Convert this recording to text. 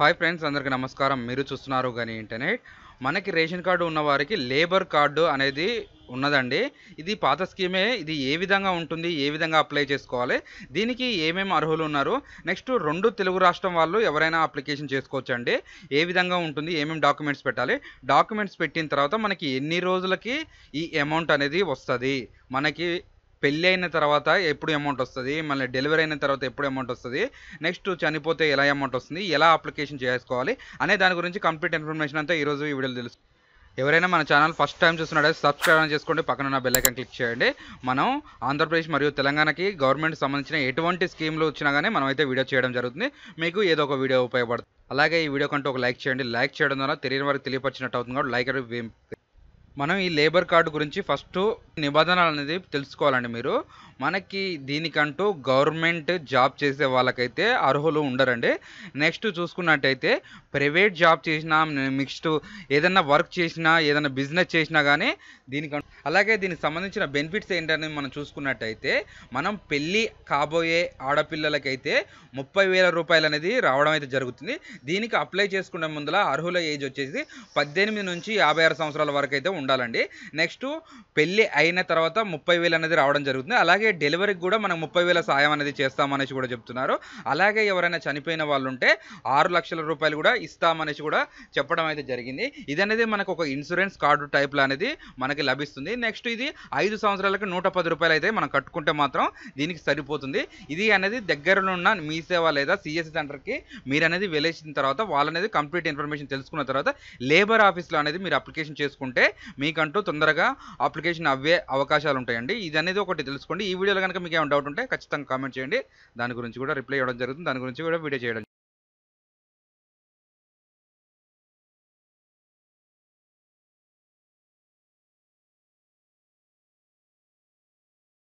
Hi friends, అందరికీ నమస్కారం. మీరు చూస్తున్నారు కానీ ఇంటర్నెట్. మనకి రేషన్ కార్డు ఉన్న వారికి లేబర్ కార్డు అనేది ఉన్నదండి. ఇది పాత స్కీమే. ఇది ఏ విధంగా ఉంటుంది, ఏ విధంగా అప్లై చేసుకోవాలి, దీనికి ఏమేమి అర్హులు ఉన్నారు, నెక్స్ట్ 2 తెలుగు రాష్ట్రం వాళ్ళు ఎవరైనా అప్లికేషన్ చేసుకోవచ్చండి. ఏ విధంగా ఉంటుంది, ఏమేమి డాక్యుమెంట్స్ పెట్టాలి, డాక్యుమెంట్స్ పెట్టిన తర్వాత మనకి ఎన్ని రోజులకి ఈ అమౌంట్ అనేది వస్తుంది, మనకి పెళ్ళి అయిన తర్వాత ఎప్పుడు అమౌంట్ వస్తుంది, మళ్ళీ డెలివరీ అయిన తర్వాత ఎప్పుడు అమౌంట్ వస్తుంది, నెక్స్ట్ చనిపోతే ఎలా అమౌంట్ వస్తుంది, ఎలా అప్లికేషన్ చేసుకోవాలి అనే దాని గురించి కంప్లీట్ ఇన్ఫర్మేషన్ అంతా ఈరోజు ఈ వీడియోలో తెలుసు. ఎవరైనా మన ఛానల్ ఫస్ట్ టైం చూస్తున్నట్లయితే సబ్స్క్రైబ్ చేసుకోండి, పక్కన ఉన్న బెల్ ఐకాన్ క్లిక్ చేయండి. మనం ఆంధ్రప్రదేశ్ మరియు తెలంగాణకి గవర్నమెంట్ సంబంధించిన ఎటువంటి స్కీమ్లు వచ్చినా కానీ మనం అయితే వీడియో చేయడం జరుగుతుంది. మీకు ఏదో ఒక వీడియో ఉపయోగపడుతుంది. అలాగే ఈ వీడియో కంటే ఒక లైక్ చేయండి. లైక్ చేయడం ద్వారా తెలియని వారికి తెలియపరిచినట్టు అవుతుంది కాబట్టి లైక్ అనేది మనం ఈ లేబర్ కార్డు గురించి ఫస్ట్ నిబంధనలు అనేది తెలుసుకోవాలండి. మీరు మనకి దీనికంటూ గవర్నమెంట్ జాబ్ చేసే వాళ్ళకైతే అర్హులు ఉండరండి. నెక్స్ట్ చూసుకున్నట్టయితే ప్రైవేట్ జాబ్ చేసినా, నెక్స్ట్ ఏదైనా వర్క్ చేసినా, ఏదైనా బిజినెస్ చేసినా కానీ దీనికంటూ, అలాగే దీనికి సంబంధించిన బెనిఫిట్స్ ఏంటనేది మనం చూసుకున్నట్టయితే, మనం పెళ్ళి కాబోయే ఆడపిల్లలకైతే 30,000 రూపాయలు అనేది రావడం అయితే జరుగుతుంది. దీనికి అప్లై చేసుకునే ముందర అర్హుల ఏజ్ వచ్చేసి 18 నుంచి 56 సంవత్సరాల వరకు అయితే ఉండాలండి. నెక్స్ట్ పెళ్ళి అయిన తర్వాత 30,000 అనేది రావడం జరుగుతుంది. అలాగే డెలివరీకి కూడా మనం 30,000 సాయం అనేది చేస్తామనేసి కూడా చెప్తున్నారు. అలాగే ఎవరైనా చనిపోయిన వాళ్ళు ఉంటే 6 లక్షల రూపాయలు కూడా ఇస్తామనేసి కూడా చెప్పడం అయితే జరిగింది. ఇది అనేది మనకు ఒక ఇన్సూరెన్స్ కార్డు టైప్లో అనేది మనకి లభిస్తుంది. నెక్స్ట్ ఇది 5 సంవత్సరాలకు 110 రూపాయలు అయితే మనం కట్టుకుంటే మాత్రం దీనికి సరిపోతుంది. ఇది అనేది దగ్గరలో ఉన్న మీ సేవ లేదా సిఎస్సి సెంటర్కి మీరు అనేది వెళ్ళేసిన తర్వాత వాళ్ళనేది కంప్లీట్ ఇన్ఫర్మేషన్ తెలుసుకున్న తర్వాత లేబర్ ఆఫీస్లో అనేది మీరు అప్లికేషన్ చేసుకుంటే మీకంటూ తొందరగా అప్లికేషన్ అవ్వే అవకాశాలు ఉంటాయండి. ఇది అనేది ఒకటి తెలుసుకోండి. ఈ వీడియోలో కనుక మీకు ఏమైనా డౌట్ ఉంటే ఖచ్చితంగా కామెంట్ చేయండి. దాని గురించి కూడా రిప్లై ఇవ్వడం జరుగుతుంది. దాని గురించి కూడా వీడియో చేయడం